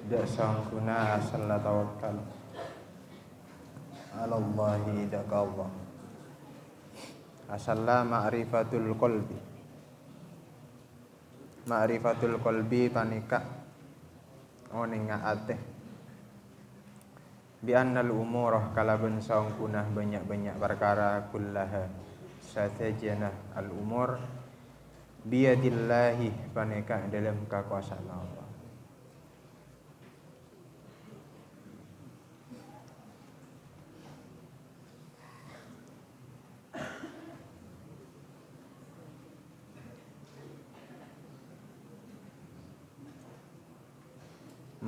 dak sangkuna asal tawakkal ala Allahi dak Allah asalla ma'rifatul qalbi panika oning ate bi annal umurah kalaban sangkunah banyak-banyak perkara kullaha satajana al umur biyadillahi panika dalam kekuasaan Allah.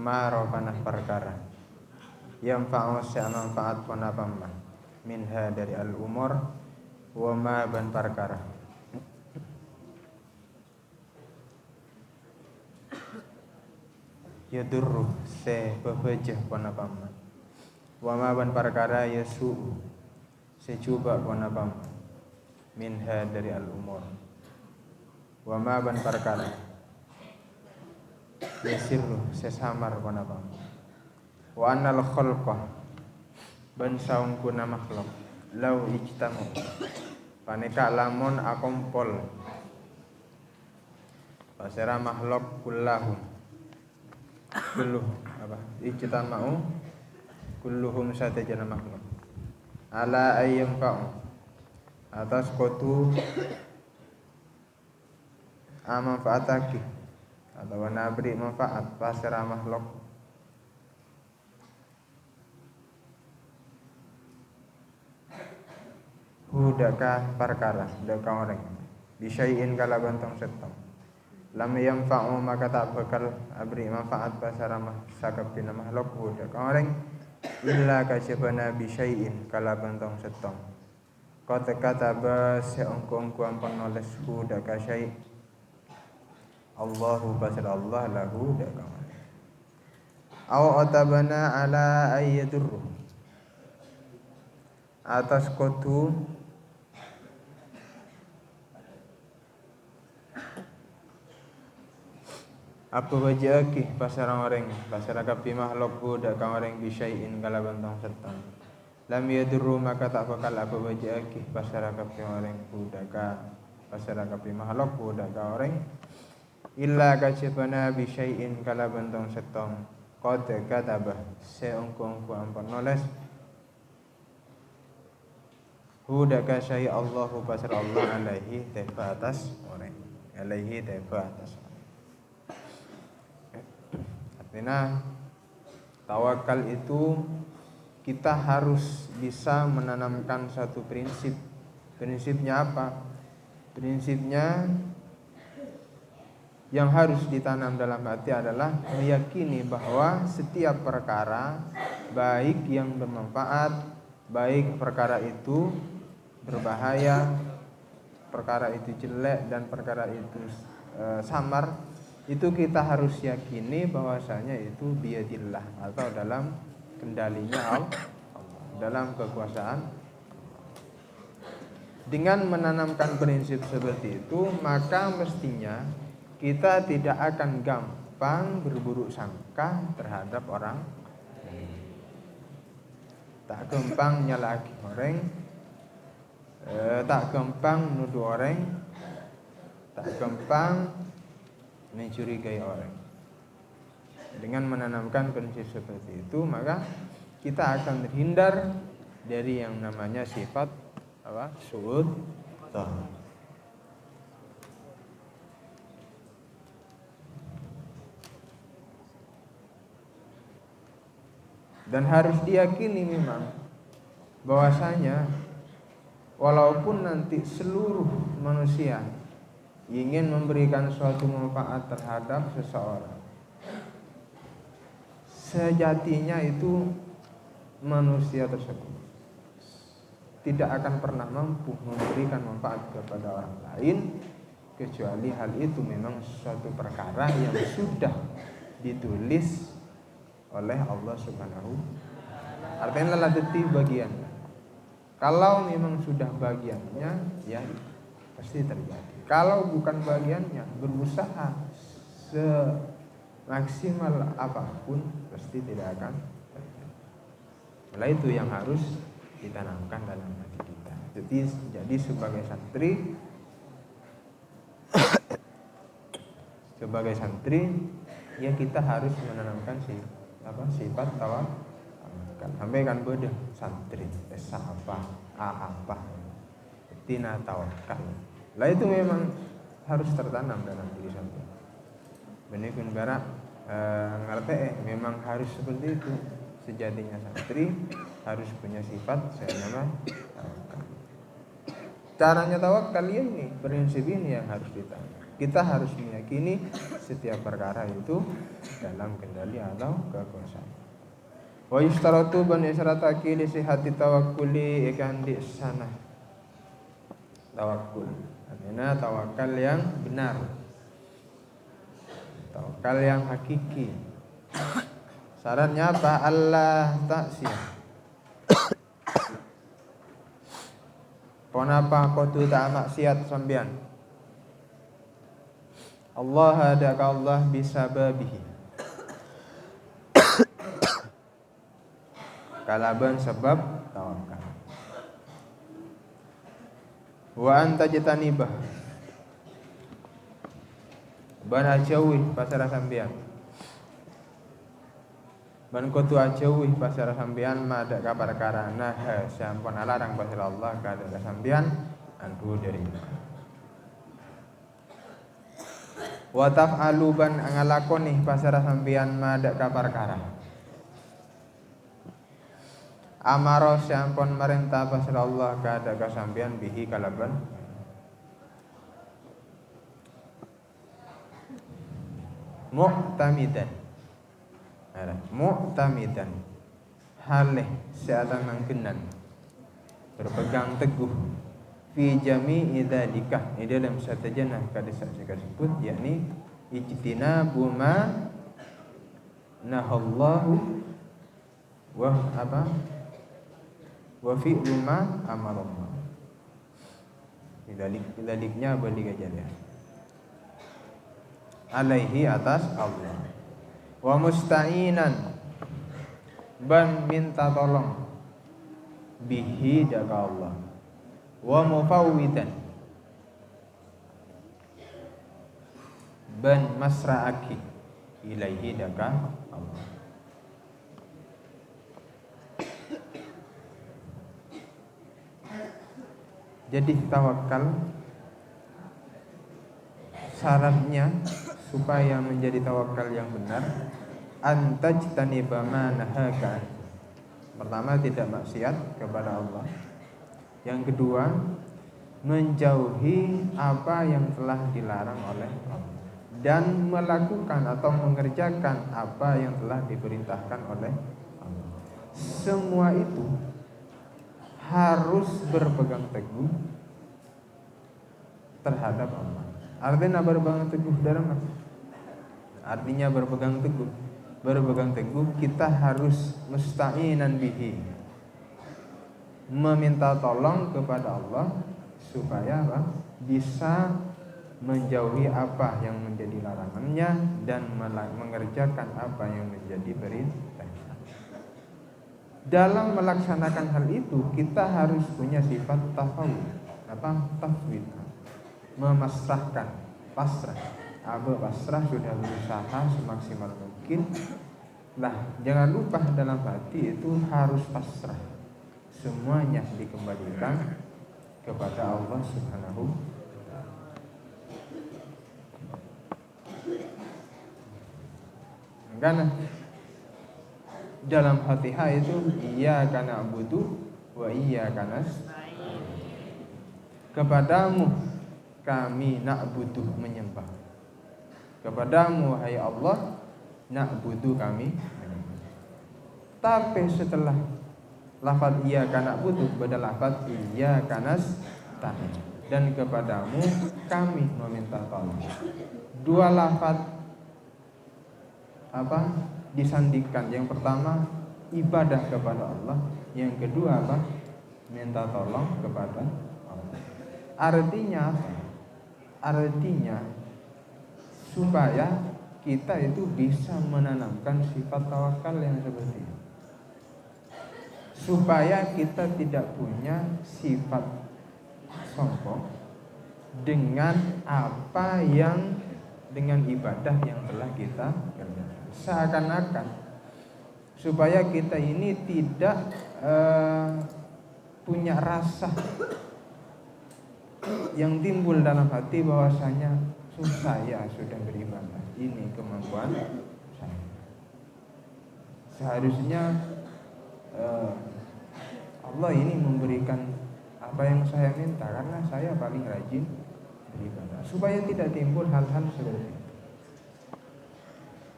Marofanah perkara yang fa'usya manfaat panapamma minha dari al umur wa ma ban perkara yadurru se bebejah panapamma wa ma ban perkara yasu secuba panapamma minha dari al umur wa ma ban perkara yasirru sesamar panapa wa annal khalqa ban saungkuna makhluk lau ijtamu paneka lamun akompol pasera makhluk kulluhum ijtamau kulluhum satajana makhluk ala ayyam fa'u atas kotu amanfaataki atau nabri manfaat pasera makhluk hudaka perkara daka orang bisyai'in kala bantong setong lam yanfa'u maka tak bakal abri manfaat pasera sakapina makhluk hudaka orang illa kasybana bisyai'in kala bantong setong kata kataba seongko-ongko ampun nulis hudaka syai' Allahu pasal Allah lahu dakam aw atabana ala ayyadurru atas kotu apa wajaki pasarang orang pasara kapi makhluk dakam orang bisyai'in kala bantang serta lam yadurru maka tak bakal apa wajaki pasara kapi orang daka pasara kapi makhluk dakam orang illa kacipana bisyai'in kala bentong setong qad katabah seongko-ongko ampun nulis hudaka syai Allahu pasar Allah alaihi tefa atas orang alaihi tefa atas artinya tawakal itu kita harus bisa menanamkan satu prinsipnya apa? Prinsipnya yang harus ditanam dalam hati adalah meyakini bahwa setiap perkara baik yang bermanfaat, baik perkara itu berbahaya, perkara itu jelek dan perkara itu samar, itu kita harus yakini bahwasanya itu biyadillah atau dalam kendalinya Allah, dalam kekuasaan. Dengan menanamkan prinsip seperti itu, maka mestinya kita tidak akan gampang berburuk sangka terhadap orang, tak gampang nyalahkan orang, tak gampang nuduh orang, tak gampang mencurigai orang. Dengan menanamkan prinsip seperti itu, maka kita akan terhindar dari yang namanya sifat su'ud dzan. Dan harus diyakini memang bahwasanya walaupun nanti seluruh manusia ingin memberikan suatu manfaat terhadap seseorang, sejatinya itu manusia tersebut tidak akan pernah mampu memberikan manfaat kepada orang lain kecuali hal itu memang suatu perkara yang sudah ditulis oleh Allah Subhanahu. Artinya ladeti bagian. Kalau memang sudah bagiannya, ya pasti terjadi. Kalau bukan bagiannya, berusaha maksimal apapun pasti tidak akan terjadi. Oleh itu yang harus ditanamkan dalam hati kita. Jadi sebagai santri ya kita harus menanamkan sifat tawakal. Sampai kan bodoh santri apa tina tawakal. Lah itu memang harus tertanam dalam diri santri. Benih kun barak ngerti memang harus seperti itu. Sejatinya santri harus punya sifat tawakal. Caranya tawakal ini, prinsip ini yang harus ditanam. Kita harus meyakini setiap perkara itu dalam kendali atau kekuasaan. Wa yustaratu ban isrataki li sihhati tawakkuli ikan di sana. Tawakkul artinya tawakal yang benar, tawakal yang hakiki. Syaratnya apa? Allah taksiyah. Kenapa kau tu tak maksiat sambian? Allah ada ka Allah bisababihi. Kalaban sebab tawakal. Wa anta jatanibah. Ban ajauh pasara sambian. Ban kutu ajauh pasara sambian mada ka perkara nah sampun alarang pasara Allah ka sambian anhu dari. Wa taf'alu ban ngalakoni pasara sambian mada ka perkara. Amaro sampun merintah pasara Allah ka sambian bihi kalaban. Mu'tamidan halih seatan mangkenan berpegang teguh fi jami'i dzalika ini dalam satajana kada disebut yakni ijtinabu ma nahallahu wa fi'lu ma amarallah daliknya balik aja ya alaihi atas Allah wa musta'inan ban minta tolong bihi jaga Allah wa mufawwidan ban masra'aki ilaihi jaga Allah. Jadi tawakal syaratnya supaya menjadi tawakal yang benar antajtaniba ma nahaka. Pertama tidak maksiat kepada Allah. Yang kedua menjauhi apa yang telah dilarang oleh Allah dan melakukan atau mengerjakan apa yang telah diperintahkan oleh Allah. Semua itu harus berpegang teguh terhadap Allah. Artinya berpegang teguh dalam apa? Artinya berpegang teguh kita harus musta'inan bihi, meminta tolong kepada Allah supaya bisa menjauhi apa yang menjadi larangannya dan mengerjakan apa yang menjadi perintahnya. Dalam melaksanakan hal itu kita harus punya sifat tafwid, memasrahkan, pasrah. Pasrah sudah berusaha semaksimal mungkin. Nah, jangan lupa dalam hati itu harus pasrah. Semuanya dikembalikan kepada Allah Subhanahu wa ta'ala. Karena dalam Fatihah itu iyyaka na'budu wa iyyaka nasta'in. Kepadamu kami na'budu menyembah. Kepadamu hai Allah na'budu kami menyembah. Tapi setelah lafaz iyyaka na'budu badal lafaz iyyaka nasta'in dan kepadamu kami meminta tolong. Dua lafaz disandingkan. Yang pertama ibadah kepada Allah, yang kedua minta tolong kepada Allah. Artinya supaya kita itu bisa menanamkan sifat tawakal yang seperti itu, supaya kita tidak punya sifat sombong dengan apa yang dengan ibadah yang telah kita kerjakan. Seakan-akan supaya kita ini tidak punya rasa yang timbul dalam hati bahwasanya saya sudah beribadah, ini kemampuan saya. Seharusnya Allah ini memberikan apa yang saya minta karena saya paling rajin beribadah, supaya tidak timbul hal-hal seperti itu.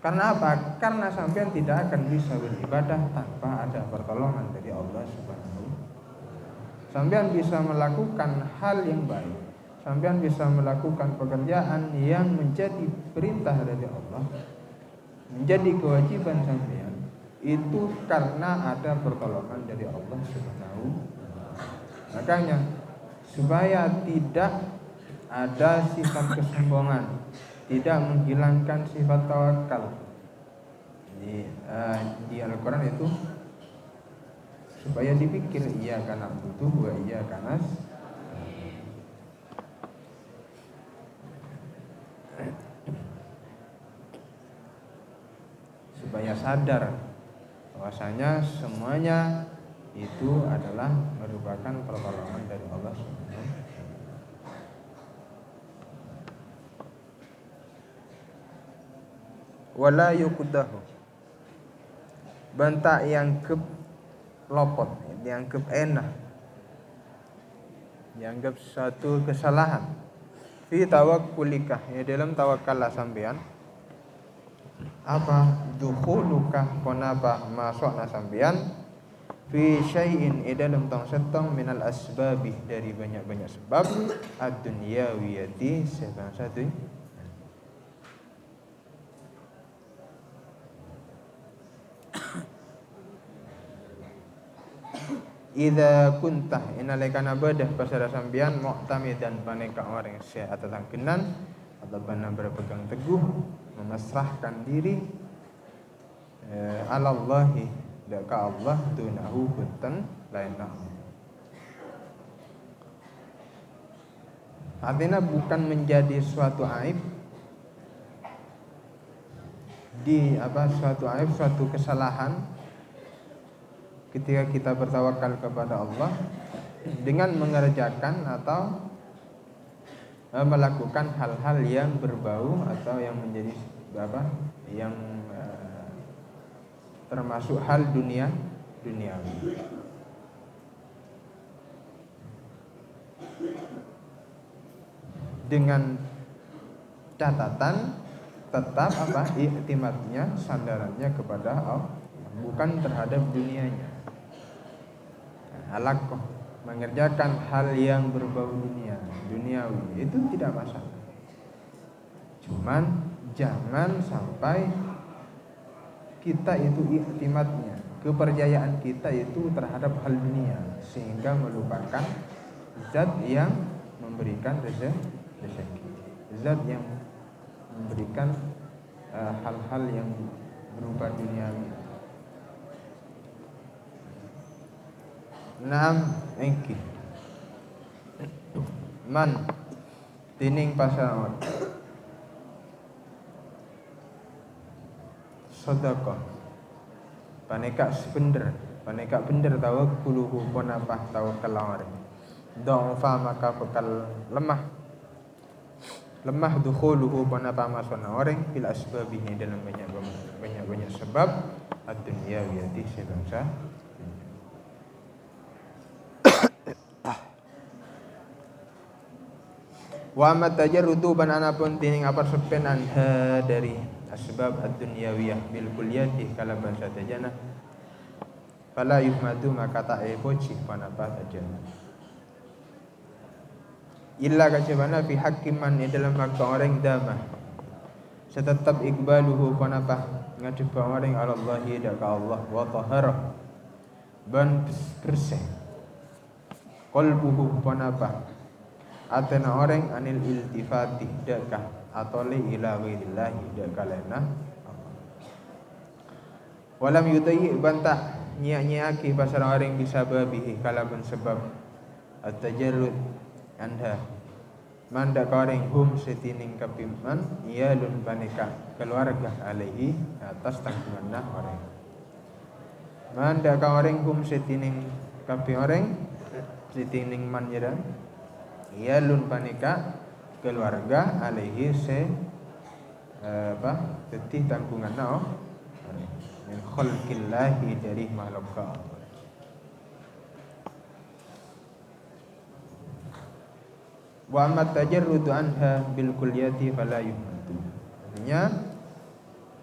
Karena apa? Karena sampean tidak akan bisa beribadah tanpa ada pertolongan dari Allah Subhanahu. Sampean bisa melakukan hal yang baik, sampean bisa melakukan pekerjaan yang menjadi perintah dari Allah, menjadi kewajiban sampean, itu karena ada pertolongan dari Allah Subhanahu. Makanya supaya tidak ada sifat kesombongan, tidak menghilangkan sifat tawakal di Al-Quran itu, supaya dipikir iya karena butuh wa iya karena supaya sadar bahwasanya semuanya itu adalah merupakan pertolongan dari Allah Subhanahu. Wala yuqdahu, bentak yang lopot, dianggap enak, dianggap satu kesalahan. Fi tawakkulikah, ya dalam tawakkallah sampean. Apa dukhuluka konapa masukna sampean fi syai'in dalam tong setong minal asbabi, dari banyak-banyak sebab ad-dunyawiyati sebab satu. Idza kuntah inalekana badah pasara sambian mu'tamidan paneka orang syai' atau tangkenan atau bana berpegang teguh memasrahkan diri alallahi daka Allah dunahu kuntan lainna. Artinya bukan menjadi suatu aib suatu aib, suatu kesalahan ketika kita bertawakal kepada Allah dengan mengerjakan atau melakukan hal-hal yang berbau atau yang menjadi yang termasuk hal duniawi. Dengan catatan tetap iktimatnya, sandarannya kepada Allah, bukan terhadap dunianya. Alakoh mengerjakan hal yang berbau duniawi itu tidak masalah. Cuman jangan sampai kita itu iktimatnya, kepercayaan kita itu terhadap hal dunia sehingga melupakan zat yang memberikan rezeki, zat yang memberikan hal-hal yang berupa duniawi. Naam engki man tining pasangan sedekah paneka bener tawakkuluhu ponapah tawakal orang dha'fa maka bekal lemah dukhuluhu ponapah masukna orang bil asbabihi dalam banyak sebab ad-dunyawiyati sebangsa. Wa amat tajarrudu ban anapun tining apar sepenan dari asbab ad-dunyawiyah bil kulliyati kalaban satajana fala yuhmadu maka ta'e poci panapa tajana illa kacabana fi haqqin man dalam hak orang damah setetap ikbaluhu panapa ngadep orang Allah ka Allah wa tahara ban bersih qalbuhu panapa atena orang anil iltifati dakah atole ila ghairillahi da kalena walam yudayyi bantah nyiak-nyiaki pasar orang bisa babihi kalaban sebab at-tajarrud anha manda karing hum setining kapiman iyalun banika keluarga alaihi atas tanggungan orang manda karing hum setining kapi orang setining man jada iyalun banika keluarga alaihi se tetih tanggungan min khalqillahi dari makhluk Allah. Wa amma tajarrudu anha bil kulliyati fala yuhmadu. Artinya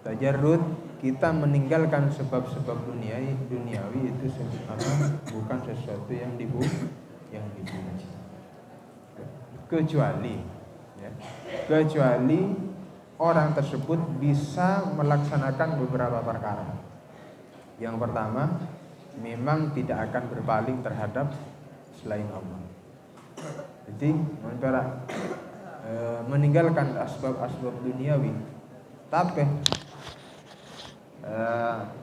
tajarrud kita meninggalkan sebab-sebab duniawi itu bukan sesuatu yang dipuji. Kecuali orang tersebut bisa melaksanakan beberapa perkara. Yang pertama, memang tidak akan berpaling terhadap selain Allah. Jadi meninggalkan asbab-asbab duniawi, tapi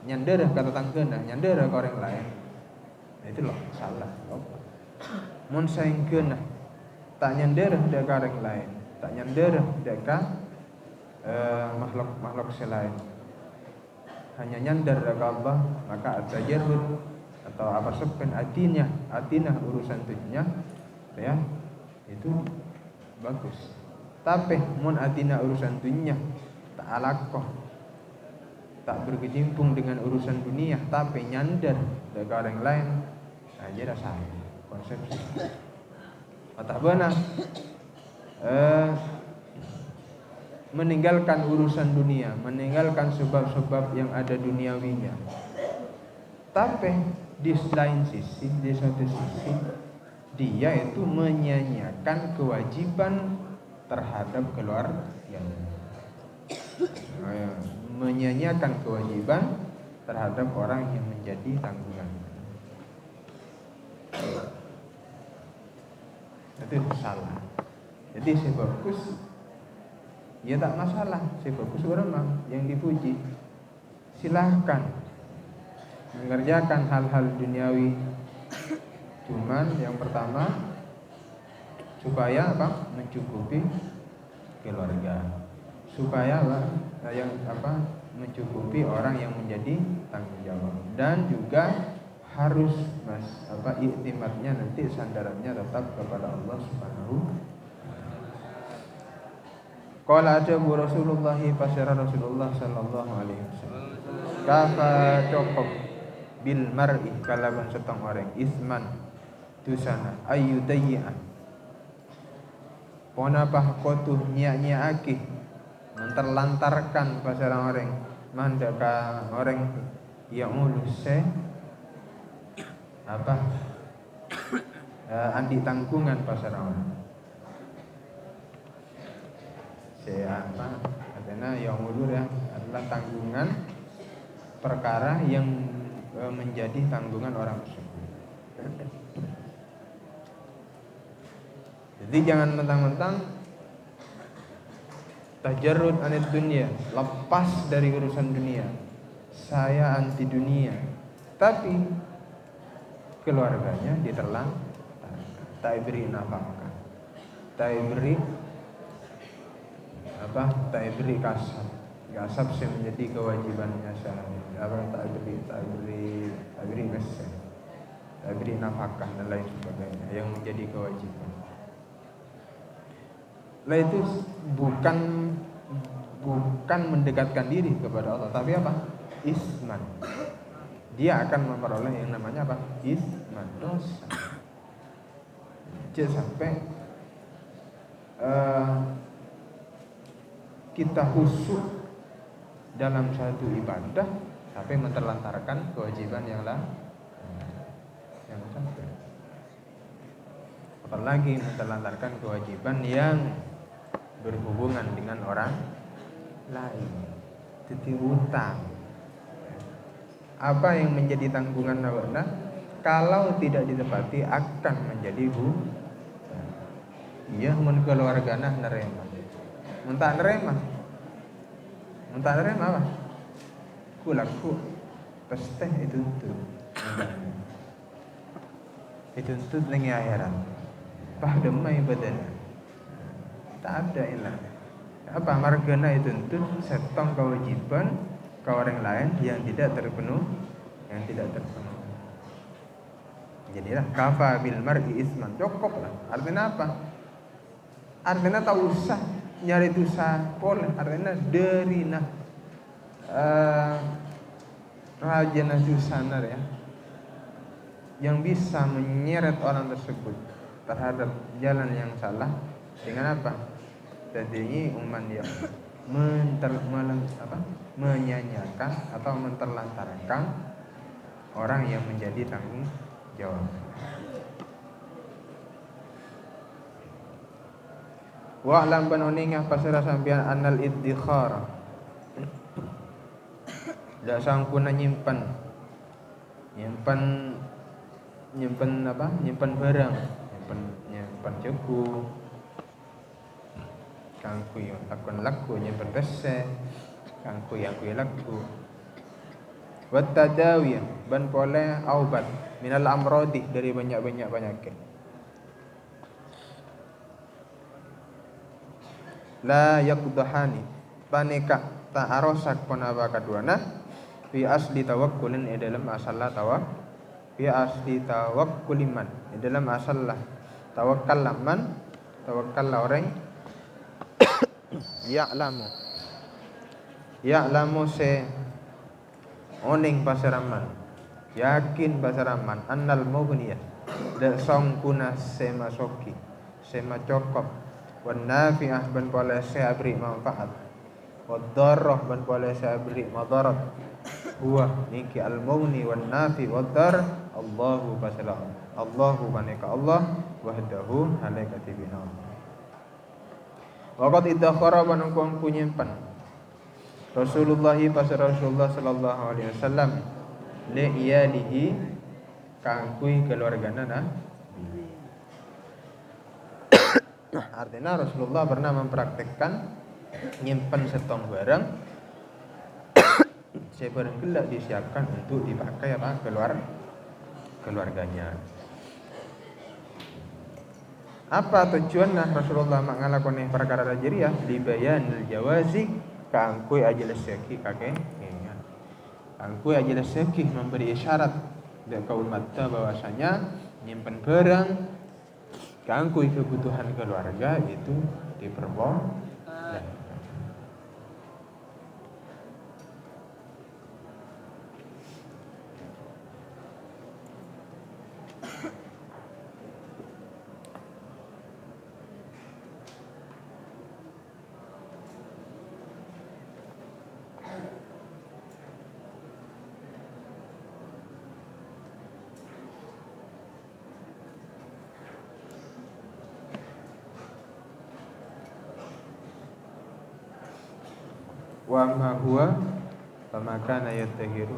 nyandera kata tangkeuna, nyandera ke orang lain. Nah, itu loh salah. Mun saengkeuna tak nyandera ke orang lain, tak nyandera ke makhluk selain, hanya nyandar ke Allah, maka at-tajarrud atau apa sebkan atinah urusan dunia ya itu bagus. Tapi mun atina urusan dunia tak alakoh, tak berkecimpung dengan urusan dunia, tapi nyandar ke orang lain, aja rasa konsepsi. Atau benar meninggalkan urusan dunia, meninggalkan sebab-sebab yang ada duniawinya. Tapi di lain sisi, di satu sisi, dia itu menyanyiakan kewajiban terhadap keluarga, menyanyiakan kewajiban terhadap orang yang menjadi tanggungan. Itu salah. Jadi sebagus ya tak masalah, sebagus orang yang dipuji. Silahkan mengerjakan hal-hal duniawi. Cuman yang pertama supaya mencukupi keluarga. Supaya mencukupi orang yang menjadi tanggung jawab. Dan juga harus iktimatnya nanti sandarannya tetap kepada Allah Subhanahu. Qala ajabu Rasulullah fasara Rasulullah sallallahu alaihi wasallam. Kafa cukup bil mar'i kalaban setong orang isman dusana ayyudayya. Ponapah kotuh nyak-nyakake menterlantarkan pasarang orang mandaka orang yang ulus andi tanggungan pasarang orang. Karena yang ulur adalah tanggungan perkara yang menjadi tanggungan orang tersebut. Jadi jangan mentang-mentang tajarrud anid dunia, lepas dari urusan dunia. Saya anti dunia, tapi keluarganya diterlantarkan, tak beri nafkah, tak beri kasab yang menjadi kewajibannya saya. Tak beri nafkah, tak beri nafkah dan lain sebagainya yang menjadi kewajiban. Lah itu bukan mendekatkan diri kepada Allah, tapi isman. Dia akan memperoleh yang namanya isman, dosa. Jangan sampai kita khusyuk dalam satu ibadah tapi menterlantarkan kewajiban yang satu. Apalagi menterlantarkan kewajiban yang berhubungan dengan orang lain, titi utang. Apa yang menjadi tanggungan awakna kalau tidak ditepati akan menjadi iya mun keluargana nerema. Mentah nerima. Mentah nerima apa? Ku laku peste itu tuh. Itu tuh lengi akhirat. Pah demai badan. Tak ada ilah. Apa margana itu tuh setong kewajiban ke orang lain yang tidak terpenuh, yang tidak terpenuh. Jadilah kafa bil mar'i isman, cukup lah. Artinya apa? Artinya tak usah nyari dosa boleh. Artinya derina rajana dosanar ya, yang bisa menyeret orang tersebut terhadap jalan yang salah dengan apa? Jadi umat yang menyanyiakan atau menterlantarkan orang yang menjadi tanggung jawab. Wa lam banuningah pasira sampeyan anal iddikhar. Dak sangkuna nyimpen apa? Nyimpen barang, nyimpen jago. Kangku yang akun laku nyimpen pese, kangku yang kui laku. Wa tadawiyah ban pole aubat minal amrodi dari banyak-banyak penyakit. La yaqdahani paneka ta'arosak ponaba kaduana fi asli tawakkulin dalam asalla fi asli tawakkuliman dalam asalla tawakkal laman tawakkal orang ya'lamu se oning pasaraman yakin pasaraman annal mughniyah da sangkuna se masoki se macokop wan nafi'ah ban pole se abri manfaat wad darrah ban pole se abri madarat huwa niki al mughni wan nafi wad dar Allahu basalam Allahu baneka Allah wahdahu halakati bina waqad idakhara banungkong kunyimpan Rasulullah sallallahu alaihi wasallam li iyalihi kangkui keluargana nah. Artinya Rasulullah pernah mempraktekkan nyimpen setong barang sebarang gelak disiapkan untuk dipakai apa keluarganya. Apa tujuannya Rasulullah mengalakoni perkara rajiriyah libayanil jawazi kangkui ajil seki kakek kangkui ajil seki memberi isyarat kepada kaum mata bahwasanya nyimpen barang kangkui kebutuhan keluarga itu diperbolehkan. Wa ma huwa famakana yattahiru